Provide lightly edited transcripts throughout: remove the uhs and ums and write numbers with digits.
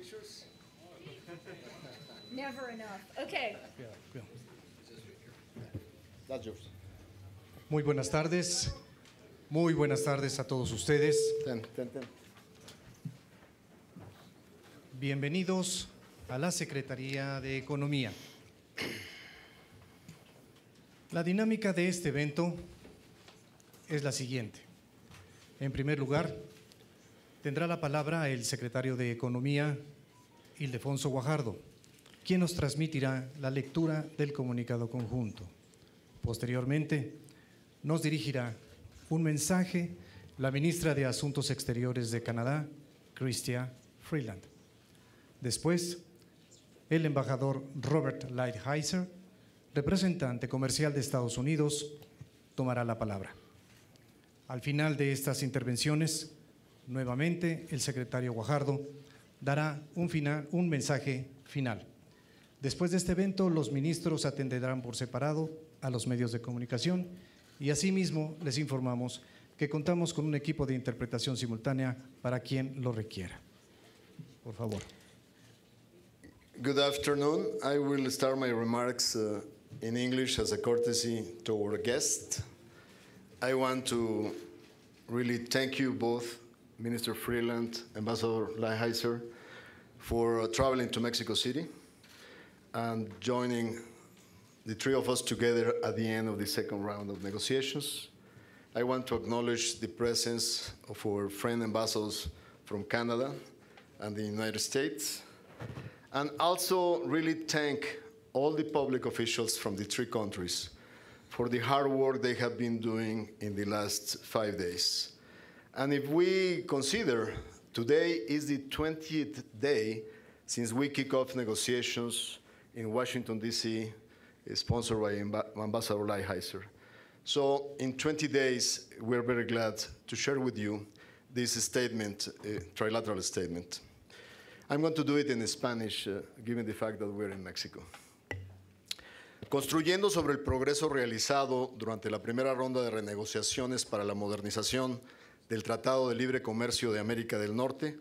pictures? Never enough. Okay. That's yours. Muy buenas tardes. Muy buenas tardes a todos ustedes. Ten. Bienvenidos a la Secretaría de Economía. La dinámica de este evento es la siguiente. En primer lugar, tendrá la palabra el secretario de Economía, Ildefonso Guajardo, quien nos transmitirá la lectura del comunicado conjunto. Posteriormente, nos dirigirá un mensaje la ministra de Asuntos Exteriores de Canadá, Chrystia Freeland. Después, el embajador Robert Lighthizer, representante comercial de Estados Unidos, tomará la palabra. Al final de estas intervenciones, nuevamente el secretario Guajardo dará un mensaje final. Después de este evento, los ministros atenderán por separado a los medios de comunicación y asimismo les informamos que contamos con un equipo de interpretación simultánea para quien lo requiera. Por favor. Good afternoon. I will start my remarks in English as a courtesy to our guest. I want to really thank you both, Minister Freeland, Ambassador Lighthizer, for traveling to Mexico City and joining the three of us together at the end of the second round of negotiations. I want to acknowledge the presence of our friend ambassadors from Canada and the United States, and also really thank all the public officials from the three countries for the hard work they have been doing in the last 5 days. And if we consider today is the 20th day since we kick off negotiations in Washington, D.C., sponsored by Ambassador Lighthizer. So in 20 days, we're very glad to share with you this statement, trilateral statement. I'm going to do it in Spanish, given the fact that we're in Mexico. Construyendo sobre el progreso realizado durante la primera ronda de renegociaciones para la modernización del Tratado de Libre Comercio de América del Norte,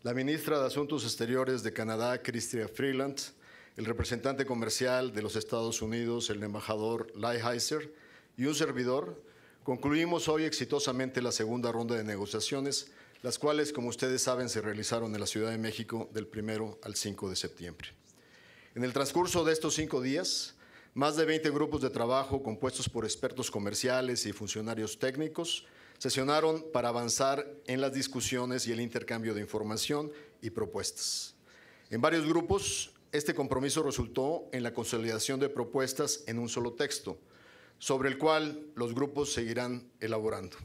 la ministra de Asuntos Exteriores de Canadá, Chrystia Freeland, el representante comercial de los Estados Unidos, el embajador Lighthizer, y un servidor, concluimos hoy exitosamente la segunda ronda de negociaciones, las cuales, como ustedes saben, se realizaron en la Ciudad de México del 1 al 5 de septiembre. En el transcurso de estos 5 días, más de 20 grupos de trabajo compuestos por expertos comerciales y funcionarios técnicos sesionaron para avanzar en las discusiones y el intercambio de información y propuestas. En varios grupos, este compromiso resultó en la consolidación de propuestas en un solo texto, sobre el cual los grupos seguirán elaborando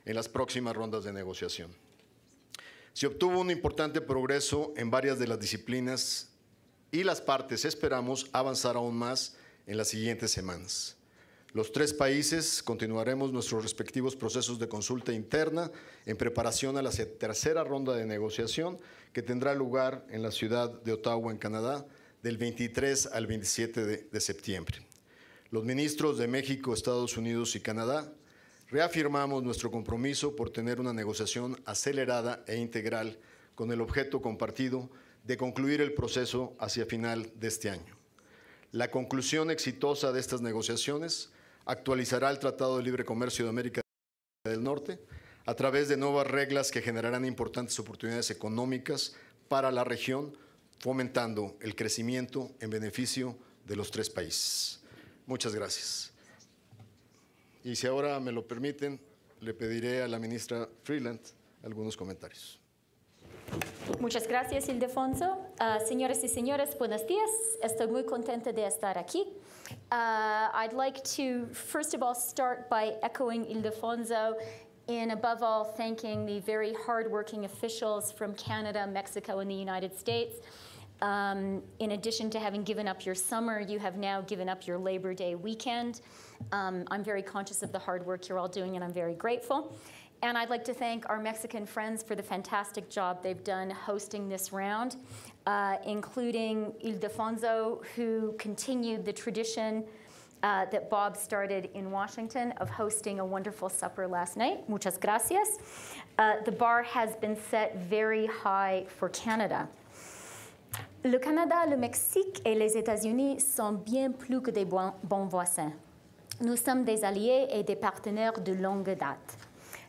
en las próximas rondas de negociación. Se obtuvo un importante progreso en varias de las disciplinas y las partes esperamos avanzar aún más en las siguientes semanas. Los tres países continuaremos nuestros respectivos procesos de consulta interna en preparación a la tercera ronda de negociación que tendrá lugar en la ciudad de Ottawa, en Canadá, del 23 al 27 de septiembre. Los ministros de México, Estados Unidos y Canadá reafirmamos nuestro compromiso por tener una negociación acelerada e integral con el objeto compartido de concluir el proceso hacia final de este año. La conclusión exitosa de estas negociaciones actualizará el Tratado de Libre Comercio de América del Norte a través de nuevas reglas que generarán importantes oportunidades económicas para la región, fomentando el crecimiento en beneficio de los tres países. Muchas gracias. Y si ahora me lo permiten, le pediré a la ministra Freeland algunos comentarios. Muchas gracias, Ildefonso. Señoras y señores, buenos días. Estoy muy contenta de estar aquí. I'd like to, first of all, start by echoing Ildefonso and, above all, thanking the very hardworking officials from Canada, Mexico, and the United States. In addition to having given up your summer, you have now given up your Labor Day weekend. I'm very conscious of the hard work you're all doing, and I'm very grateful. And I'd like to thank our Mexican friends for the fantastic job they've done hosting this round, including Ildefonso, who continued the tradition that Bob started in Washington of hosting a wonderful supper last night. Muchas gracias. The bar has been set very high for Canada. Le Canada, le Mexique et les États-Unis sont bien plus que des bons voisins. Nous sommes des alliés et des partenaires de longue date.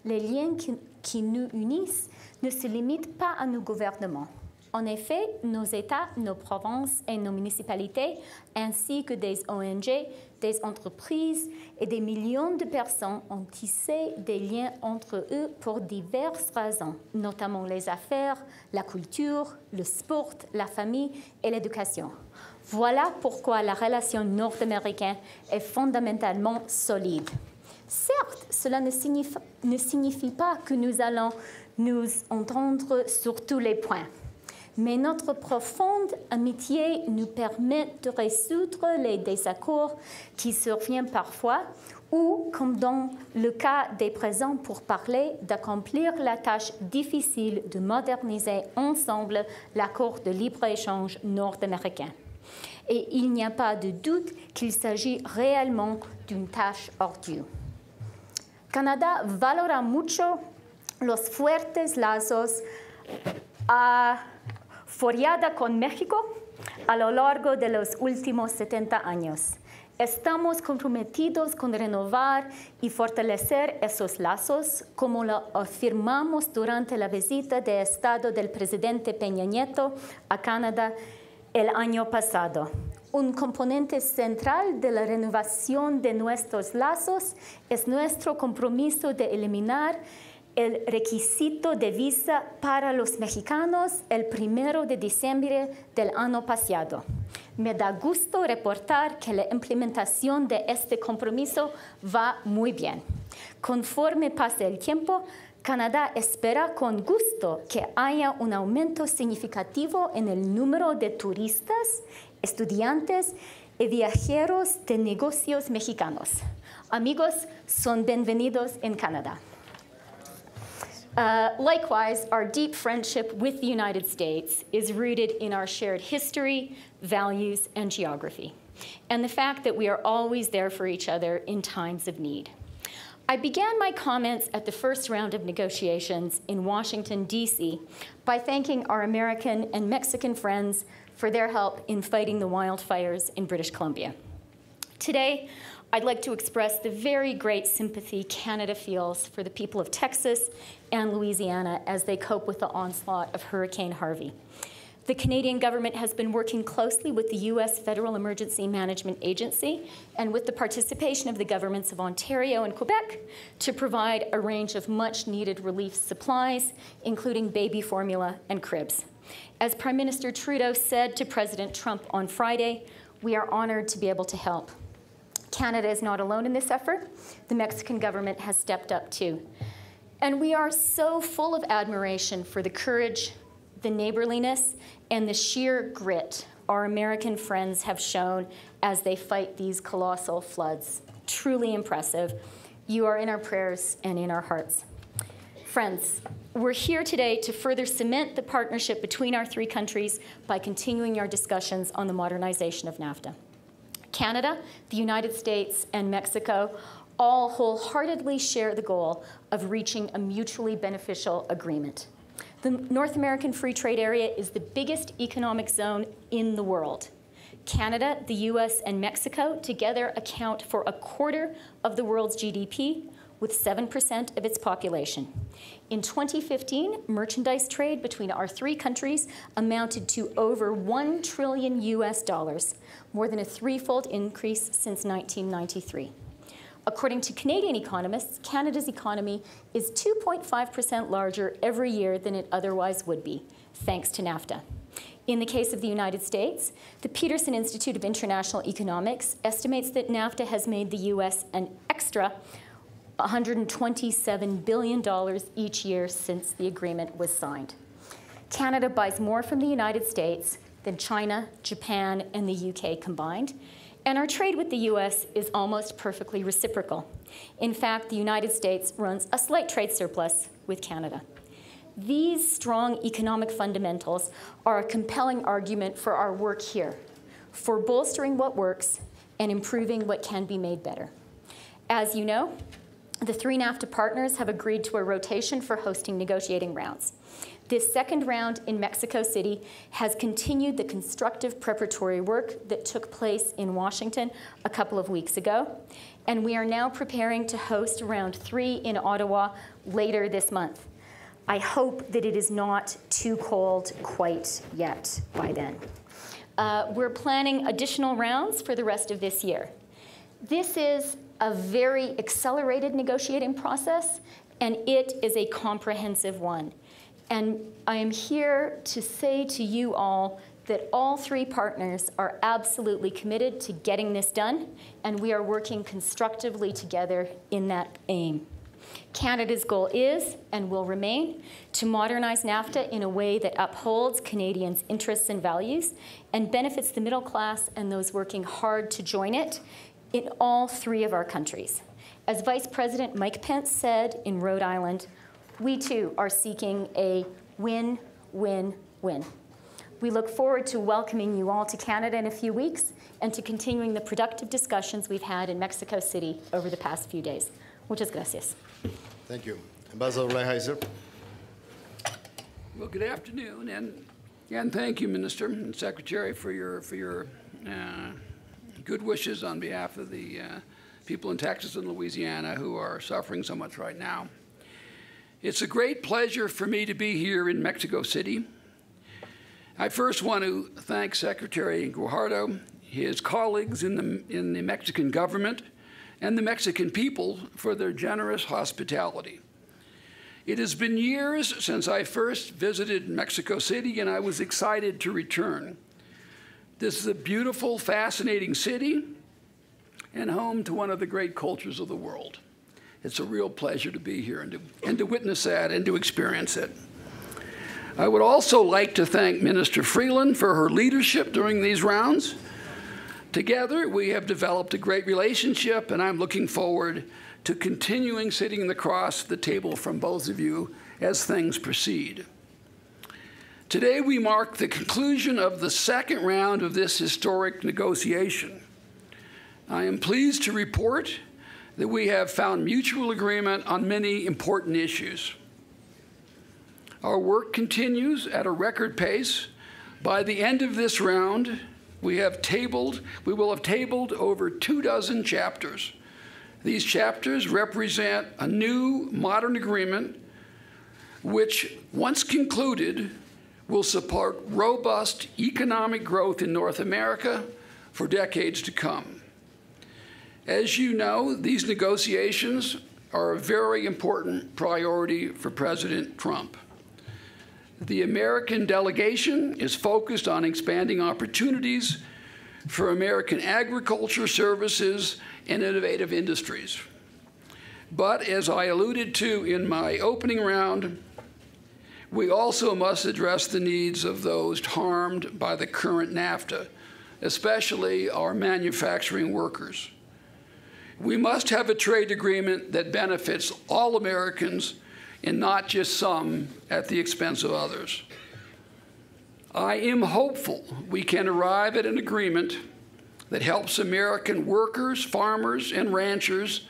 Les liens qui nous unissent ne se limitent pas à nos gouvernements. En effet, nos États, nos provinces et nos municipalités, ainsi que des ONG, des entreprises et des millions de personnes ont tissé des liens entre eux pour diverses raisons, notamment les affaires, la culture, le sport, la famille et l'éducation. Voilà pourquoi la relation nord-américaine est fondamentalement solide. Certes, cela ne signifie pas que nous allons nous entendre sur tous les points. Mais notre profonde amitié nous permet de résoudre les désaccords qui surviennent parfois ou, comme dans le cas des présents pour parler, d'accomplir la tâche difficile de moderniser ensemble l'accord de libre-échange nord-américain. Et il n'y a pas de doute qu'il s'agit réellement d'une tâche ardue. Canadá valora mucho los fuertes lazos forjada con México a lo largo de los últimos 70 años. Estamos comprometidos con renovar y fortalecer esos lazos, como lo afirmamos durante la visita de Estado del presidente Peña Nieto a Canadá el año pasado. Un componente central de la renovación de nuestros lazos es nuestro compromiso de eliminar el requisito de visa para los mexicanos el 1 de diciembre del año pasado. Me da gusto reportar que la implementación de este compromiso va muy bien. Conforme pase el tiempo, Canadá espera con gusto que haya un aumento significativo en el número de turistas, estudiantes y viajeros de negocios mexicanos. Amigos, son bienvenidos en Canadá. Likewise, our deep friendship with the United States is rooted in our shared history, values, and geography, and the fact that we are always there for each other in times of need. I began my comments at the first round of negotiations in Washington, D.C. by thanking our American and Mexican friends for their help in fighting the wildfires in British Columbia. Today, I'd like to express the very great sympathy Canada feels for the people of Texas and Louisiana as they cope with the onslaught of Hurricane Harvey. The Canadian government has been working closely with the U.S. Federal Emergency Management Agency and with the participation of the governments of Ontario and Quebec to provide a range of much-needed relief supplies, including baby formula and cribs. As Prime Minister Trudeau said to President Trump on Friday, we are honored to be able to help. Canada is not alone in this effort. The Mexican government has stepped up too. And we are so full of admiration for the courage, the neighborliness, and the sheer grit our American friends have shown as they fight these colossal floods. Truly impressive. You are in our prayers and in our hearts. Friends, we're here today to further cement the partnership between our three countries by continuing our discussions on the modernization of NAFTA. Canada, the United States, and Mexico all wholeheartedly share the goal of reaching a mutually beneficial agreement. The North American Free Trade Area is the biggest economic zone in the world. Canada, the US, and Mexico together account for 1/4 of the world's GDP, with 7% of its population. In 2015, merchandise trade between our three countries amounted to over $1 trillion, more than a threefold increase since 1993. According to Canadian economists, Canada's economy is 2.5% larger every year than it otherwise would be, thanks to NAFTA. In the case of the United States, the Peterson Institute of International Economics estimates that NAFTA has made the US an extra $127 billion each year since the agreement was signed. Canada buys more from the United States than China, Japan, and the UK combined, and our trade with the US is almost perfectly reciprocal. In fact, the United States runs a slight trade surplus with Canada. These strong economic fundamentals are a compelling argument for our work here, for bolstering what works and improving what can be made better. As you know, the three NAFTA partners have agreed to a rotation for hosting negotiating rounds. This second round in Mexico City has continued the constructive preparatory work that took place in Washington a couple of weeks ago, and we are now preparing to host round 3 in Ottawa later this month. I hope that it is not too cold quite yet by then. We're planning additional rounds for the rest of this year. This is a very accelerated negotiating process, and it is a comprehensive one. And I am here to say to you all that all 3 partners are absolutely committed to getting this done, and we are working constructively together in that aim. Canada's goal is, and will remain, to modernize NAFTA in a way that upholds Canadians' interests and values and benefits the middle class and those working hard to join it in all 3 of our countries. As Vice President Mike Pence said in Rhode Island, we too are seeking a win-win-win. We look forward to welcoming you all to Canada in a few weeks and to continuing the productive discussions we've had in Mexico City over the past few days. Muchas gracias. Thank you. Ambassador Lighthizer. Well, good afternoon, and thank you, Minister and Secretary, for your good wishes on behalf of the people in Texas and Louisiana who are suffering so much right now. It's a great pleasure for me to be here in Mexico City. I first want to thank Secretary Guajardo, his colleagues in the Mexican government, and the Mexican people for their generous hospitality. It has been years since I first visited Mexico City, and I was excited to return. This is a beautiful, fascinating city and home to one of the great cultures of the world. It's a real pleasure to be here and to witness that and to experience it. I would also like to thank Minister Freeland for her leadership during these rounds. Together, we have developed a great relationship, and I'm looking forward to continuing sitting across the table from both of you as things proceed. Today, we mark the conclusion of the second round of this historic negotiation. I am pleased to report that we have found mutual agreement on many important issues. Our work continues at a record pace. By the end of this round, we will have tabled over 24 chapters. These chapters represent a new modern agreement which, once concluded, will support robust economic growth in North America for decades to come. As you know, these negotiations are a very important priority for President Trump. The American delegation is focused on expanding opportunities for American agriculture, services, and innovative industries. But as I alluded to in my opening round, we also must address the needs of those harmed by the current NAFTA, especially our manufacturing workers. We must have a trade agreement that benefits all Americans and not just some at the expense of others. I am hopeful we can arrive at an agreement that helps American workers, farmers, and ranchers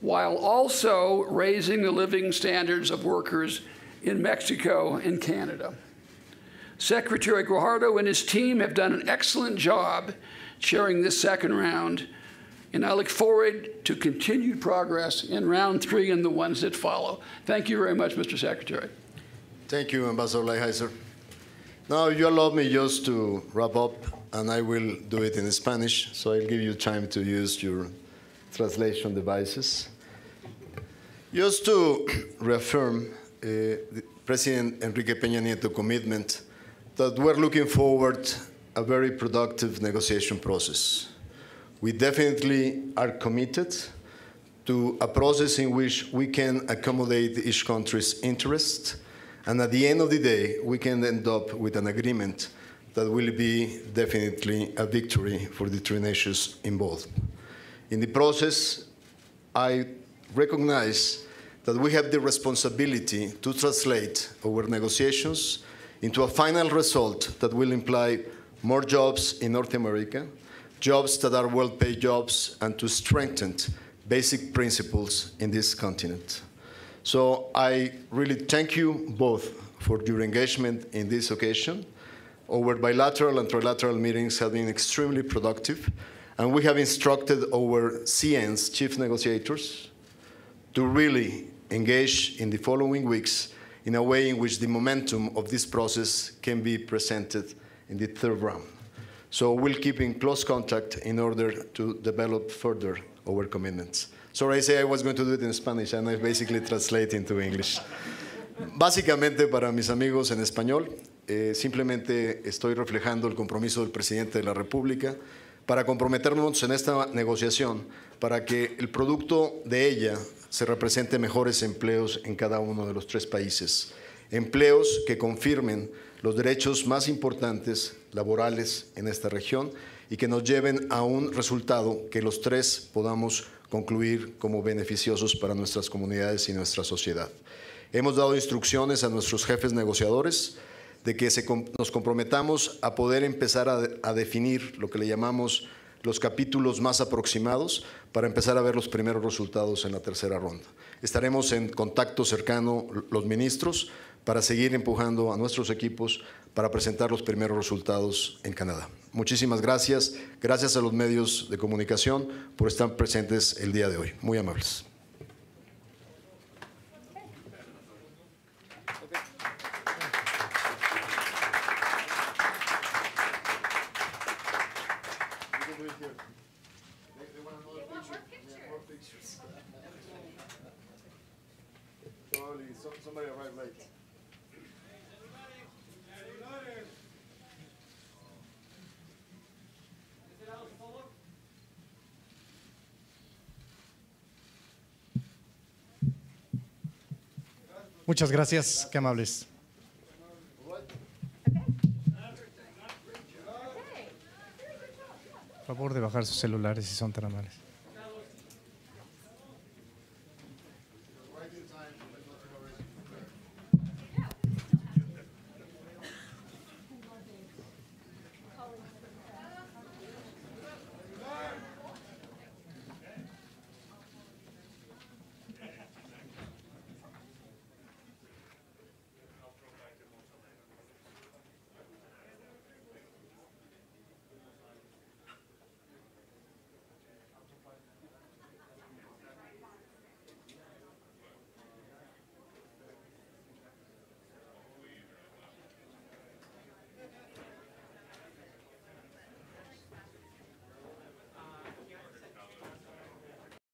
while also raising the living standards of workers in Mexico and Canada. Secretary Guajardo and his team have done an excellent job chairing this second round, and I look forward to continued progress in round 3 and the ones that follow. Thank you very much, Mr. Secretary. Thank you, Ambassador Lighthizer. Now, you allow me just to wrap up, and I will do it in Spanish, so I'll give you time to use your translation devices. Just to reaffirm President Enrique Peña Nieto's commitment that we're looking forward to a very productive negotiation process. We definitely are committed to a process in which we can accommodate each country's interests, and at the end of the day, we can end up with an agreement that will be definitely a victory for the 3 nations involved. In the process, I recognize that we have the responsibility to translate our negotiations into a final result that will imply more jobs in North America, jobs that are well-paid jobs, and to strengthen basic principles in this continent. So I really thank you both for your engagement in this occasion. Our bilateral and trilateral meetings have been extremely productive, and we have instructed our CNs, chief negotiators, to really engage in the following weeks in a way in which the momentum of this process can be presented in the third round. So we'll keep in close contact in order to develop further our commitments. Sorry, I say I was going to do it in Spanish, and I basically translate into English. Básicamente, para mis amigos en español, simplemente estoy reflejando el compromiso del presidente de la República para comprometernos en esta negociación para que el producto de ella se represente mejores empleos en cada uno de los tres países. Empleos que confirmen los derechos más importantes laborales en esta región y que nos lleven a un resultado que los tres podamos concluir como beneficiosos para nuestras comunidades y nuestra sociedad. Hemos dado instrucciones a nuestros jefes negociadores de que nos comprometamos a poder empezar a definir lo que le llamamos los capítulos más aproximados para empezar a ver los primeros resultados en la tercera ronda. Estaremos en contacto cercano los ministros para seguir empujando a nuestros equipos para presentar los primeros resultados en Canadá. Muchísimas gracias. Gracias a los medios de comunicación por estar presentes el día de hoy. Muy amables. Muchas gracias, qué amables. Por favor de bajar sus celulares si son tan amables.